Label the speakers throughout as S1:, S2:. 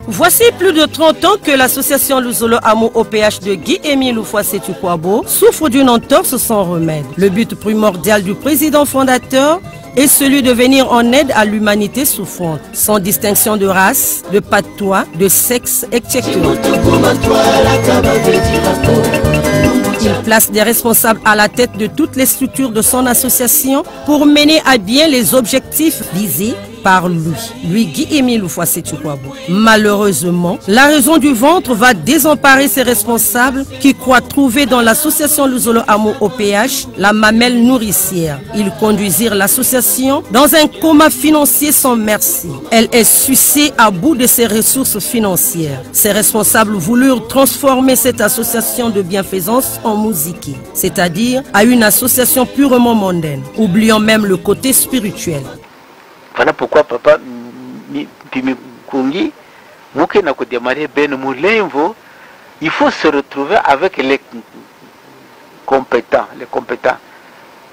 S1: Voici plus de 30 ans que l'association Luzolo Amo OPH de Guy-Émile Loufoissé-Tukwabo souffre d'une entorse sans remède. Le but primordial du président fondateur est celui de venir en aide à l'humanité souffrante, sans distinction de race, de patois, de sexe, etc. Il place des responsables à la tête de toutes les structures de son association pour mener à bien les objectifs visés par lui Guy-Émile Loufoissé-Tukwabo. Malheureusement, la raison du ventre va désemparer ses responsables qui croient trouver dans l'association Luzolo Amo OPH la mamelle nourricière. Ils conduisirent l'association dans un coma financier sans merci. Elle est sucée à bout de ses ressources financières. Ses responsables voulurent transformer cette association de bienfaisance en musique, c'est-à-dire à une association purement mondaine, oubliant même le côté spirituel.
S2: Voilà pourquoi papa Pimikungi, Mouké n'a que démarré Ben Moulenvo, il faut se retrouver avec les compétents.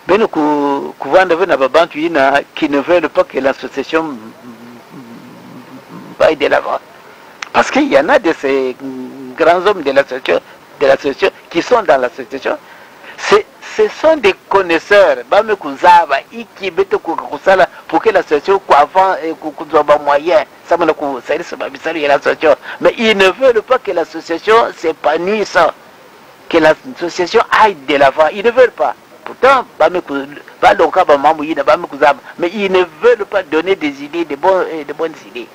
S2: Ben Kouvanda Vena Babantuina qui ne veulent pas que l'association aille de l'avant. Parce qu'il y en a de ces grands hommes de l'association qui sont dans l'association. Ce sont des connaisseurs, pour que l'association avant moyen, mais ils ne veulent pas que l'association s'épanouisse, que l'association aille de l'avant. Ils ne veulent pas. Pourtant, mais ils ne veulent pas donner des idées, de bonnes idées.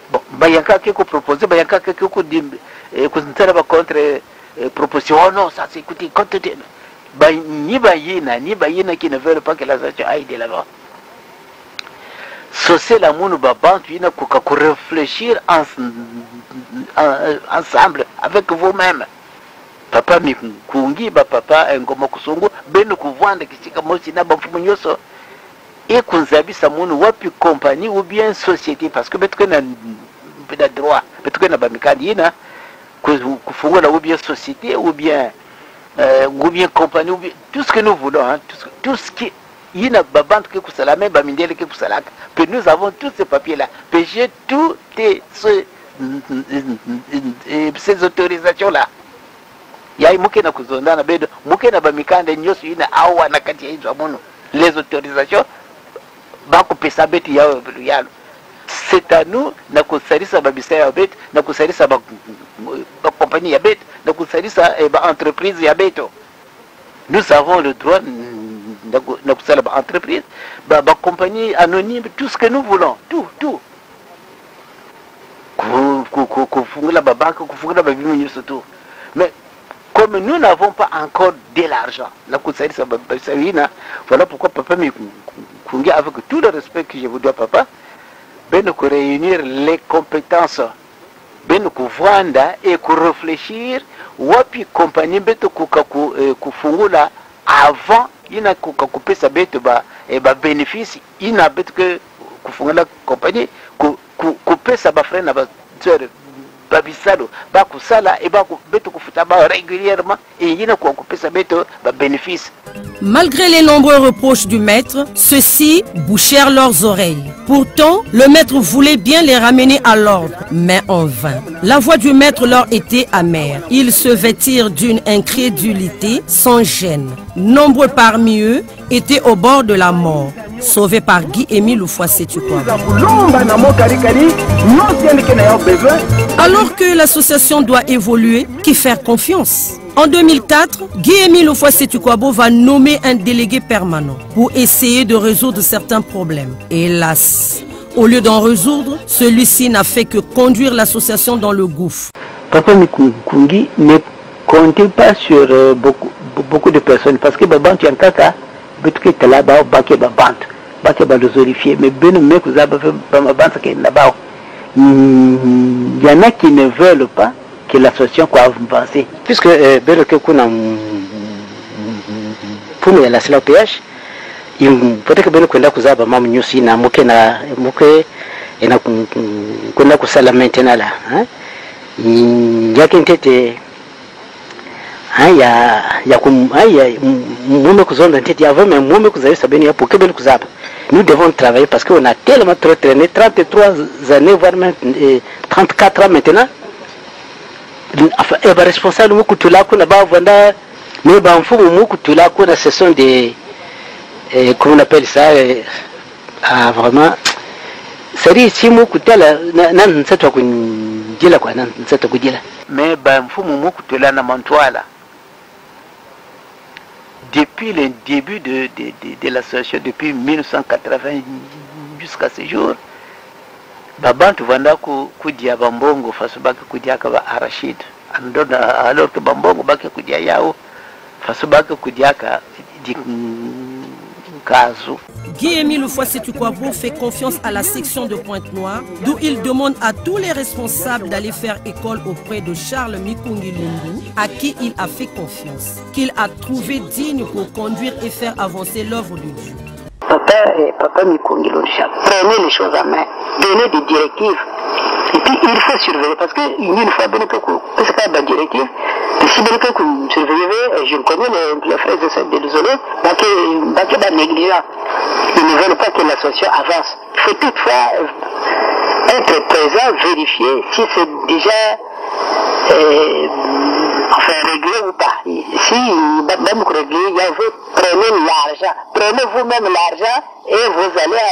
S2: Bon, Bayanka qui proposé, Bayanka qui dit contre proposition. Oh non, ça c'est écoutez, ni Bayina qui ne veulent pas que l'association aille de l'avant. C'est la moune baban, tu n'as qu'à réfléchir ensemble avec vous-même. Papa Mikungi, papa Ngoma Kusungu, Ben Kouvanda qui s'est comme si n'a pas fumioso. Et qu'on s'habille sa moune ou puis compagnie ou bien société parce que peut-être qu'on a droit, peut-être qu'on a pas mikadina, qu'on fonde ou bien société ou bien compagnie ou bien tout ce que nous voulons, hein, tout ce qui il y a babante que vous la même bamindele que vous la que nous avons tous ces papiers là, j'ai toutes ces autorisations là. Il y a muke na kuzonda na bedo muke na bamikande nyosu ina awa na kati ya hizo amono les autorisations. C'est à nous de kusarisa babisa ya bet, na kusarisa ba compagnie ya bet, na kusarisa ba entreprise ya beto. Nous avons le droit de kusala ba entreprise, ba compagnie anonyme, tout ce que nous voulons, tout. Kufungula ba banque, kufungula ba bimu surtout. Mais comme nous n'avons pas encore de l'argent, na kusarisa babisa ina, voilà pourquoi papa avec tout le respect que je vous dois, papa, réunir les compétences, vendre et réfléchir, wapi compagnie kufungula avant, il n'a coupé sa bête bénéfice, il n'a bête que kufungula compagnie, couper sa frère n'a pas babisalo, bakusala et bête kufutaba régulièrement et il n'a coupé sa bête bénéfice.
S1: Malgré les nombreux reproches du maître, ceux-ci bouchèrent leurs oreilles. Pourtant, le maître voulait bien les ramener à l'ordre, mais en vain. La voix du maître leur était amère. Ils se vêtirent d'une incrédulité sans gêne. Nombreux parmi eux étaient au bord de la mort, sauvés par Guy-Émile Loufoissé-Tukwabo. Alors que l'association doit évoluer, qui faire confiance? En 2004, Guy-Émile Loufoissé-Tukwabo va nommer un délégué permanent pour essayer de résoudre certains problèmes. Hélas, au lieu d'en résoudre, celui-ci n'a fait que conduire l'association dans le gouffre.
S2: Papa Mikungi ne comptait pas sur beaucoup de personnes parce que Babant Yankaka, mais il y en a qui ne veulent pas que l'association soit avancée. Puisque pour nous, la CLOPH, il peut-être que nous avons besoin de nous aussi, nous avons besoin maintenant là. Il y a qui était haya ya mume kuzonda ntete ya vraiment mume kuzali sabeni ya pour ben kuzapa. Nous devons travailler parce qu'on a tellement trop traîné, 33 années voire même 34 ans maintenant. Enfin, et responsable muku tulako na ba vanda mais ba mfumu muku tulako na ce sont des comment on appelle ça vraiment c'est si muku tela nan nsetwa kunjila kwa nan nsetwa kujila mais ba mfumu muku tulana na mantwala. Depuis le début de l'association, depuis 1980 jusqu'à ce jour, Babantu vanda kudia Bambongo faso baki kudia kaba Arashid. Alors que Bambongo baki kudia yao faso baki kudia ka Kazu.
S1: Guy-Émile Houphouët-Sétukwabo fait confiance à la section de Pointe-Noire, d'où il demande à tous les responsables d'aller faire école auprès de Charles Mikungi Lungu, à qui il a fait confiance, qu'il a trouvé digne pour conduire et faire avancer l'œuvre de Dieu.
S2: Papa Mikungi Lungu, prenez les choses en main, donnez des directives. Et puis il faut surveiller, parce qu'une fois, c'est pas la directive, si vous surveillez, je connais les frères et sœurs de l'isolé, c'est pas négligent. Ils ne veulent pas que l'association avance. Il faut toutefois être présent, vérifier si c'est déjà réglé ou pas. Si même réglé, prenez l'argent, prenez vous-même l'argent et vous allez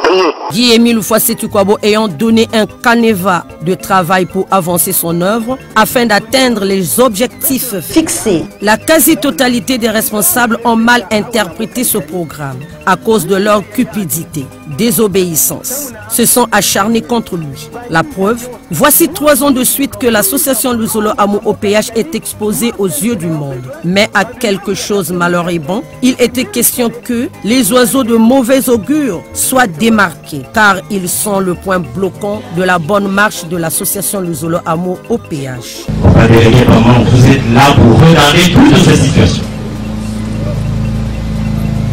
S2: payer.
S1: Guy-Émile Houphouët-Sétukwabo ayant donné un canevas de travail pour avancer son œuvre afin d'atteindre les objectifs fixés. La quasi-totalité des responsables ont mal interprété ce programme à cause de leur cupidité, désobéissance. Se sont acharnés contre lui. La preuve, voici 3 ans de suite que l'association Luzolo Amo OPH est exposée aux yeux du monde. Mais à quelque chose malheureusement, il était question que les oiseaux de mauvais augure soient démarqués, car ils sont le point bloquant de la bonne marche de l'association Luzolo Amo OPH.
S3: Vous êtes là pour regarder toutes ces situations.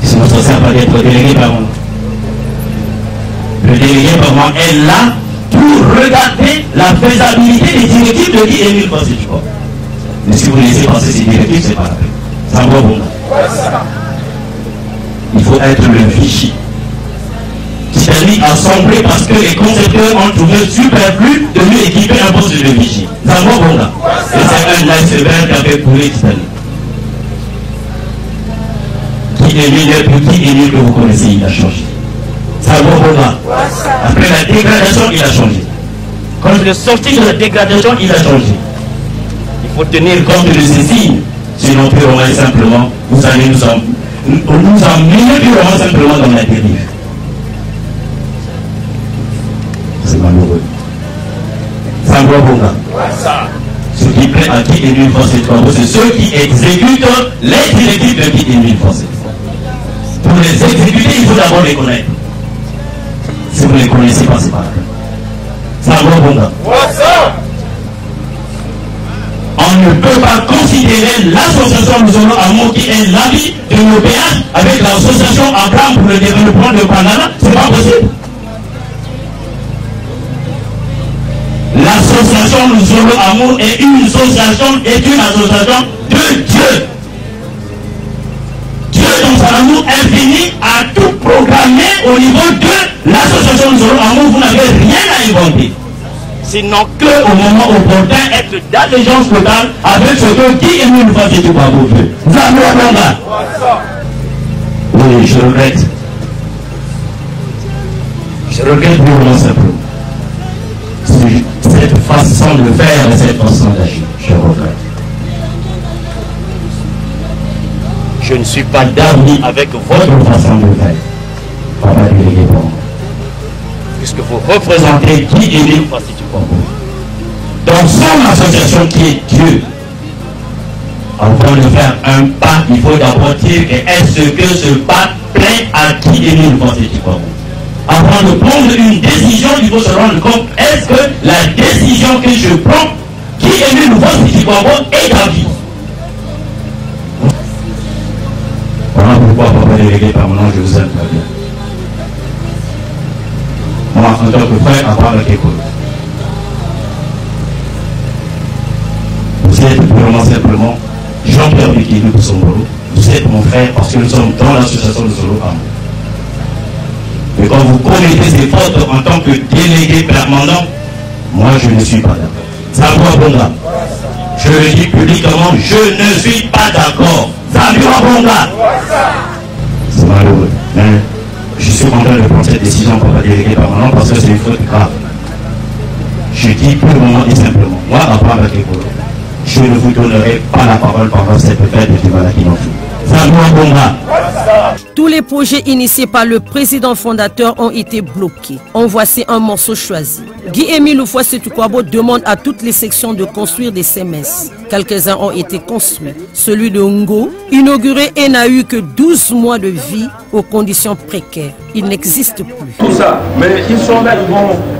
S3: C'est notre service d'être délégué par moi. Le délégué par moi est là pour regarder la faisabilité des directives de Guy-Émile Houphouët-Sétukwabo. Mais si vous laissez passer ces directives, c'est pas la peine. Ça va bon. Il faut être le vichy. Qui s'est mis à sombrer parce que les concepteurs ont trouvé superflu de lui équiper un poste de vichy. Ça va bon là. Et c'est un iceberg qui avait coulé Titanic. Guy-Émile, le petit Guy-Émile que vous connaissez, il a changé. Ça va bon là. Après la dégradation, il a changé. Quand il est sorti de la dégradation, il a changé. Il faut tenir compte de ces signes. Sinon, purement et simplement, vous allez nous emmener purement simplement dans la dérive. C'est malheureux. Ça va bon là. Ce qui plaît à Guy-Émile Houphouët-Sétukwabo, c'est ceux qui exécutent les directives de Guy-Émile Houphouët-Sétukwabo. Pour les exécuter, il faut d'abord les connaître. Si vous ne les connaissez pas, c'est pas grave. Ça va bon là. On ne peut pas considérer l'association Luzolo Amo qui est l'ami de l'OPH avec l'association Abraham pour le développement de Panama, c'est pas possible. L'association Luzolo Amo est une association de Dieu. Dieu dans son amour infini a tout programmé au niveau de l'association Luzolo Amo. Vous n'avez rien à inventer. Sinon que au moment opportun être d'allégeance totale avec ce que Guy-Émile Houphouët-Sétukwabo veut. Oui, je regrette. Je regrette purement simplement. Cette façon de faire et cette façon d'agir. Je regrette. Je ne suis pas d'avis avec votre façon de faire. Papa délégué pour moi. Puisque vous représentez Guy-Émile Houphouët-Sétukwabo dans son association qui est Dieu. Avant de faire un pas, il faut d'abord dire est-ce que ce pas plaît à Guy-Émile Houphouët-Sétukwabo. Avant de prendre une décision, il faut se rendre compte est-ce que la décision que je prends, Guy-Émile Houphouët-Sétukwabo est d'avis. Voilà pourquoi, papa délégué par mon nom, je vous aime très bien. Moi, en tant que frère, à part la Kékolo. Vous êtes purement simplement Jean-Pierre Bikini Sombolo, vous êtes mon frère parce que nous sommes dans l'association de Zolo Amo. Mais quand vous commettez ces fautes en tant que délégué permanent, moi je ne suis pas d'accord. Zambua Bonga, je le dis publiquement, je ne suis pas d'accord. Zambua Bonga. C'est malheureux, mais je suis content de prendre cette décision pour la délégué permanent parce que c'est une faute grave. Je dis purement et simplement, moi, avant la Kekolo, je ne vous donnerai pas la parole pendant cette fête de Timalaki non plus.
S1: Tous les projets initiés par le président fondateur ont été bloqués. En voici un morceau choisi. Guy-Émile Oufouassétukwabo demande à toutes les sections de construire des CMS. Quelques-uns ont été construits. Celui de Ngo, inauguré et n'a eu que 12 mois de vie aux conditions précaires. Il n'existe plus.
S4: Tout ça, mais ils sont là,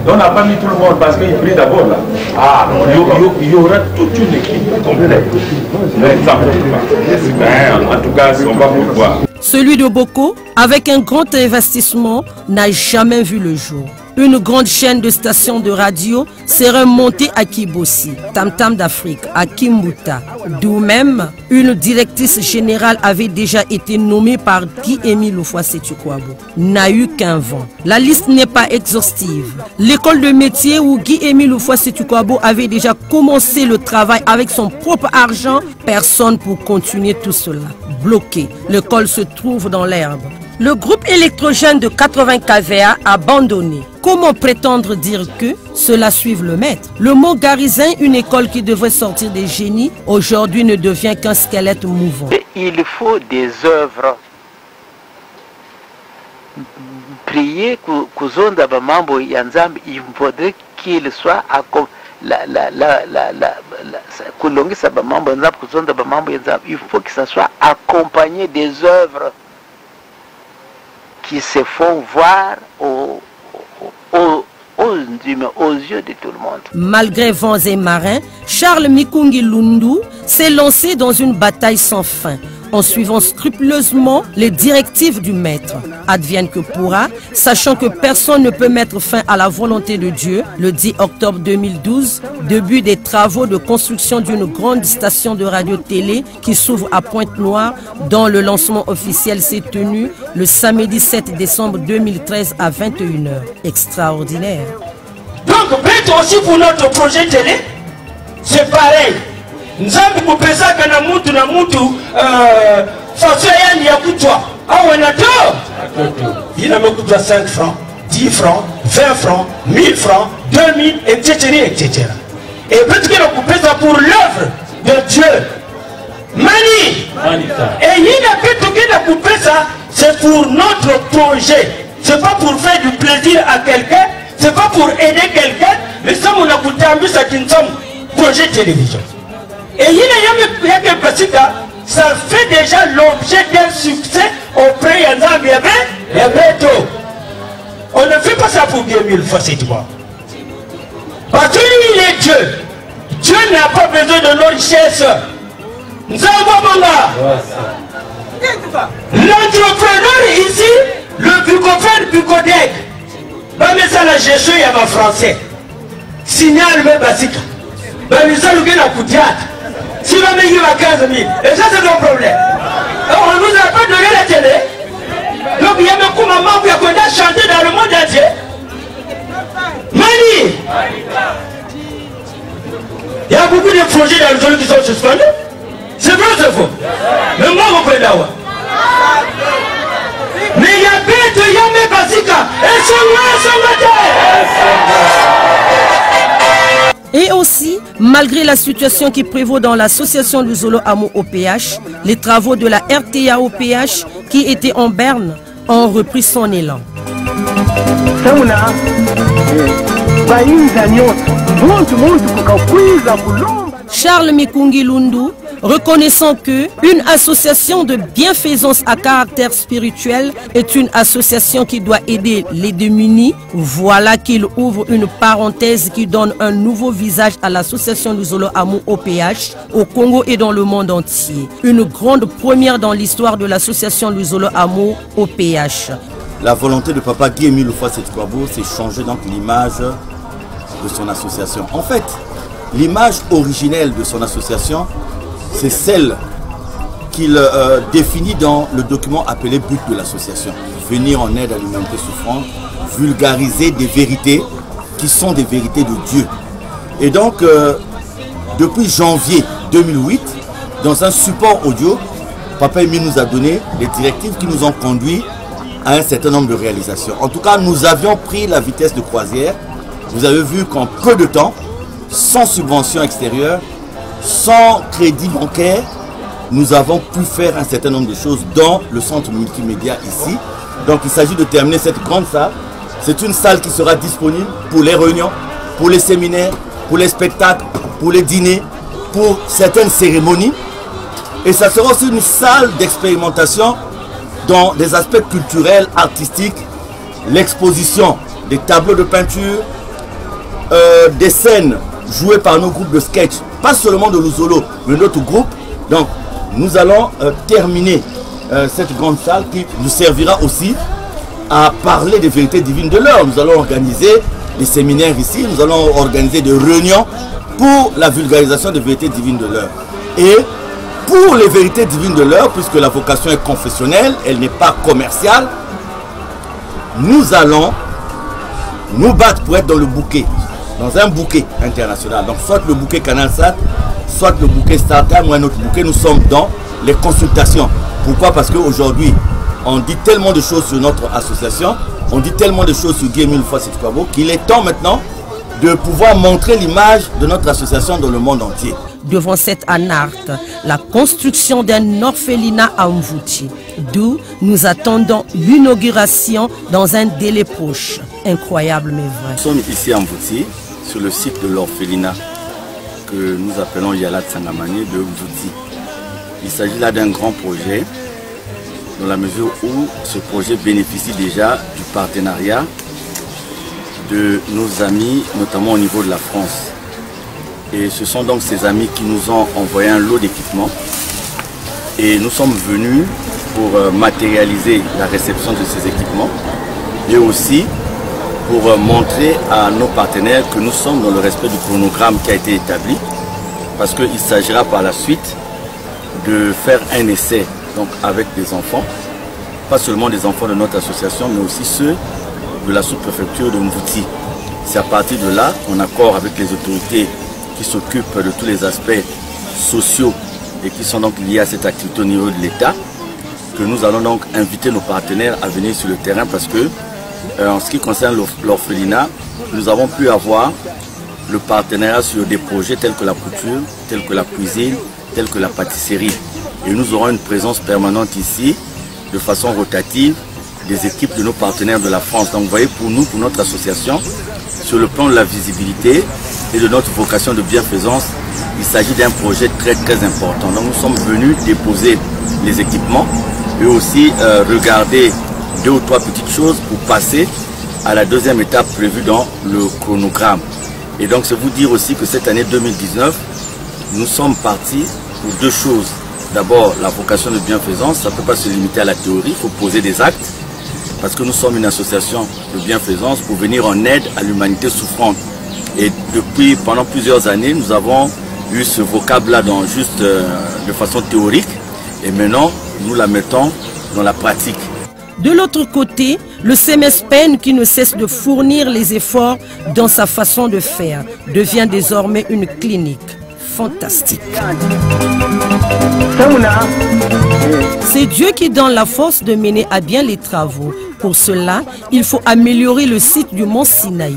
S4: on n'a pas mis tout le monde parce qu'ils prient d'abord là. Ah, il y aura toute une équipe complète. Mais ça ne peut pas. En tout cas, on va pouvoir.
S1: Celui de Boko, avec un grand investissement, n'a jamais vu le jour. Une grande chaîne de stations de radio serait montée à Kibossi, Tam Tam d'Afrique, à Kimbuta. D'où même, une directrice générale avait déjà été nommée par Guy-Émile Oufouassétukwabo. N'a eu qu'un vent. La liste n'est pas exhaustive. L'école de métier où Guy-Émile Oufouassétukwabo avait déjà commencé le travail avec son propre argent, personne pour continuer tout cela. Bloqué. L'école se trouve dans l'herbe. Le groupe électrogène de 80 kVA abandonné. Comment prétendre dire que cela suive le maître? Le mot Garizin, une école qui devrait sortir des génies, aujourd'hui ne devient qu'un squelette mouvant.
S2: Il faut des œuvres. Prier Kuzonda Bamambo Yanzambi, il faudrait qu'il soit il faut que ça soit accompagné des œuvres qui se font voir aux yeux de tout le monde.
S1: Malgré vents et marins, Charles Mikungi Lundu s'est lancé dans une bataille sans fin, en suivant scrupuleusement les directives du maître. Advienne que pourra, sachant que personne ne peut mettre fin à la volonté de Dieu, le 10 octobre 2012, début des travaux de construction d'une grande station de radio-télé qui s'ouvre à Pointe-Noire, dont le lancement officiel s'est tenu le samedi 7 décembre 2013 à 21h. Extraordinaire.
S5: Donc, peut-être aussi pour notre projet télé, c'est pareil. Nzambi kupesa kana mutu na mutu façon yani ya kutwa au anato il a me 5 francs, 10 francs, 20 francs, 1000 francs, 2000 etc. Et peut-être que nous kupesa pour l'œuvre de Dieu. Mani. Et il a peut-être que nous kupesa c'est pour notre projet. C'est pas pour faire du plaisir à quelqu'un, c'est pas pour aider quelqu'un, mais ça on a kutambi ça qui nous projet télévision. Et il y a que ça fait déjà l'objet d'un succès auprès de Yanzambi et Beto. On ne fait pas ça pour Guy-Émile Oufouassétukwabo. Parce qu'il est Dieu. Dieu n'a pas besoin de nos richesses. L'entrepreneur ici, le bucophone bucodec, mais ça la gestion il y a ma français. Signal me basique. Mais ça nous gagne à coup de théâtre. Si on met 15 000, et ça c'est un problème. Alors, on ne nous a pas donné la télé. Donc il y a même comme un membre qui a chanté dans le monde entier. Mani. Il y a beaucoup de projets dans le zone qui sont suspendus. C'est vrai ou c'est faux? Mais moi je peux l'avoir. Mais il y a Beto, il y a mes Basika. Et c'est moi,
S1: Et aussi, malgré la situation qui prévaut dans l'association du Zolo Amo OPH, les travaux de la RTA OPH qui étaient en berne ont repris son élan. Charles Mikungi Lundu, reconnaissant que une association de bienfaisance à caractère spirituel est une association qui doit aider les démunis, voilà qu'il ouvre une parenthèse qui donne un nouveau visage à l'association du Zolo Amo OPH au Congo et dans le monde entier. Une grande première dans l'histoire de l'association du Zolo Amo OPH.
S6: La volonté de papa Guy-Émile Oufouassétukwabo, c'est changer donc l'image de son association. En fait, l'image originelle de son association, c'est celle qu'il définit dans le document appelé but de l'association. Venir en aide à l'humanité souffrante, vulgariser des vérités qui sont des vérités de Dieu. Et donc, depuis janvier 2008, dans un support audio, Papa Émile nous a donné les directives qui nous ont conduits à un certain nombre de réalisations. En tout cas, nous avions pris la vitesse de croisière. Vous avez vu qu'en peu de temps, sans subvention extérieure, sans crédit bancaire, nous avons pu faire un certain nombre de choses dans le centre multimédia ici. Donc il s'agit de terminer cette grande salle. C'est une salle qui sera disponible pour les réunions, pour les séminaires, pour les spectacles, pour les dîners, pour certaines cérémonies. Et ça sera aussi une salle d'expérimentation dans des aspects culturels, artistiques, l'exposition des tableaux de peinture, des scènes jouées par nos groupes de sketch, pas seulement de Luzolo, mais d'autres groupes. Donc nous allons terminer cette grande salle qui nous servira aussi à parler des vérités divines de l'heure. Nous allons organiser des séminaires ici, nous allons organiser des réunions pour la vulgarisation des vérités divines de l'heure. Et pour les vérités divines de l'heure, puisque la vocation est confessionnelle, elle n'est pas commerciale, nous allons nous battre pour être dans le bouquet, dans un bouquet international. Donc soit le bouquet CanalSat, soit le bouquet StarTime ou un autre bouquet, nous sommes dans les consultations. Pourquoi? Parce qu'aujourd'hui, on dit tellement de choses sur notre association, on dit tellement de choses sur Guy Émile Loufoua-Seti Kwabo, qu'il est temps maintenant de pouvoir montrer l'image de notre association dans le monde entier.
S1: Devant cette anarte, la construction d'un orphelinat à Mvouti, d'où nous attendons l'inauguration dans un délai proche. Incroyable mais vrai.
S6: Nous sommes ici à Mvouti, sur le site de l'orphelinat que nous appelons Yala Tsangamani de Mvouti. Il s'agit là d'un grand projet, dans la mesure où ce projet bénéficie déjà du partenariat de nos amis, notamment au niveau de la France. Et ce sont donc ces amis qui nous ont envoyé un lot d'équipements. Et nous sommes venus pour matérialiser la réception de ces équipements, et aussi pour montrer à nos partenaires que nous sommes dans le respect du chronogramme qui a été établi, parce qu'il s'agira par la suite de faire un essai donc avec des enfants, pas seulement des enfants de notre association, mais aussi ceux de la sous-préfecture de Mvouti. C'est à partir de là, en accord avec les autorités qui s'occupent de tous les aspects sociaux et qui sont donc liés à cette activité au niveau de l'État, que nous allons donc inviter nos partenaires à venir sur le terrain, parce que en ce qui concerne l'orphelinat, nous avons pu avoir le partenariat sur des projets tels que la couture, tels que la cuisine, tels que la pâtisserie. Et nous aurons une présence permanente ici, de façon rotative, des équipes de nos partenaires de la France. Donc vous voyez, pour nous, pour notre association, sur le plan de la visibilité et de notre vocation de bienfaisance, il s'agit d'un projet très important. Donc nous sommes venus déposer les équipements et aussi regarder 2 ou 3 petites choses pour passer à la deuxième étape prévue dans le chronogramme. Et donc c'est vous dire aussi que cette année 2019, nous sommes partis pour 2 choses. D'abord, la vocation de bienfaisance, ça ne peut pas se limiter à la théorie, il faut poser des actes, parce que nous sommes une association de bienfaisance pour venir en aide à l'humanité souffrante. Et pendant plusieurs années, nous avons eu ce vocable-là juste de façon théorique, et maintenant, nous la mettons dans la pratique.
S1: De l'autre côté, le CMSPN, qui ne cesse de fournir les efforts dans sa façon de faire, devient désormais une clinique fantastique. C'est Dieu qui donne la force de mener à bien les travaux. Pour cela, il faut améliorer le site du Mont Sinaï.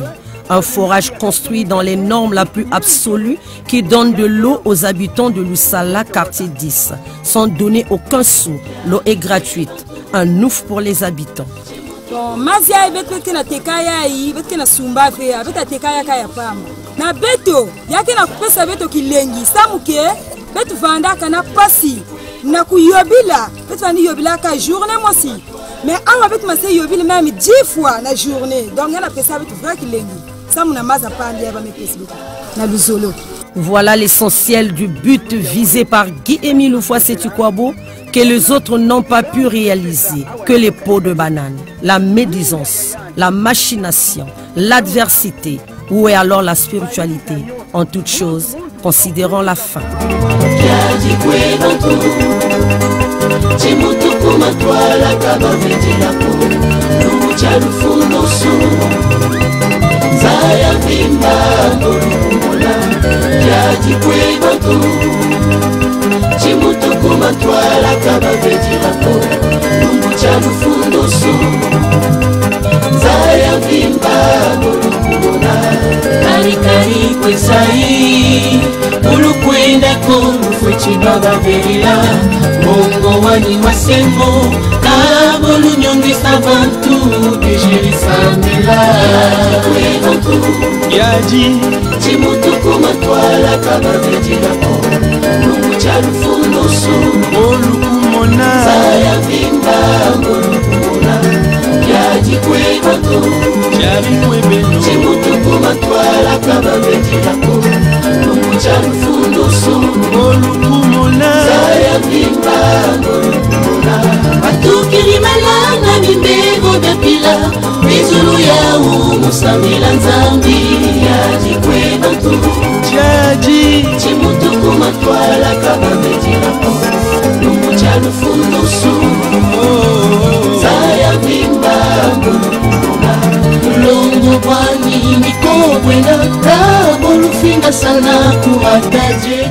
S1: Un forage construit dans les normes la plus absolue qui donne de l'eau aux habitants de Lusala, quartier 10, sans donner aucun sou. L'eau est gratuite. Un ouf pour les habitants.
S7: Mazia ibeteke na tekaya ibeteke na sumba fe abeta tekaya kaya pamba na beto yake na kupesa beto kilengi samuke beto vanda kana pasi na kuyobila beto vandi yobila ka journée moisi mais anga beto mase yobila même 10 fois na journée donc na pesa beto vrai kilengi samuna maza pandi aba mepesi beto na Luzolo.
S1: Voilà l'essentiel du but visé par Guy Émile Loufoua-Seti Kwabo que les autres n'ont pas pu réaliser, que les pots de banane, la médisance, la machination, l'adversité. Où est alors la spiritualité? En toute chose, considérons la fin.
S8: Yajikwe bantu Chimutuku matwala kaba vetilako Lungu chalufundo su Zaya vimba Nolukumola Yajikwe bantu Chimutuku matwala kaba vetilako Lungu chalufundo su Zaya vimba Nolukumola Kari kari kwesai Ulukwenda kumufwechi baba verila Mongo wani wasembo Kabolu nyongi sabantu Bijiri samela Yaji Chimutuku matwala kaba vejilako Mungu chalufundo su Olukumona Saya vimba Olukumona Yaji kwe batu Yaji kwe beno Chimutuku matwala kaba vejilako Mungu chalufundo su Olukumona Saya vimba Olukumona Batukili malana mimbego bepila Bizulu ya umusamila nzambi Yaji kwe batu Yaji Chimutuku matwala kaba vejilako Mungu chalufundo su Saya vimba Olukumona Longo kwani niko kwenda Kabulu finga sana kuwataje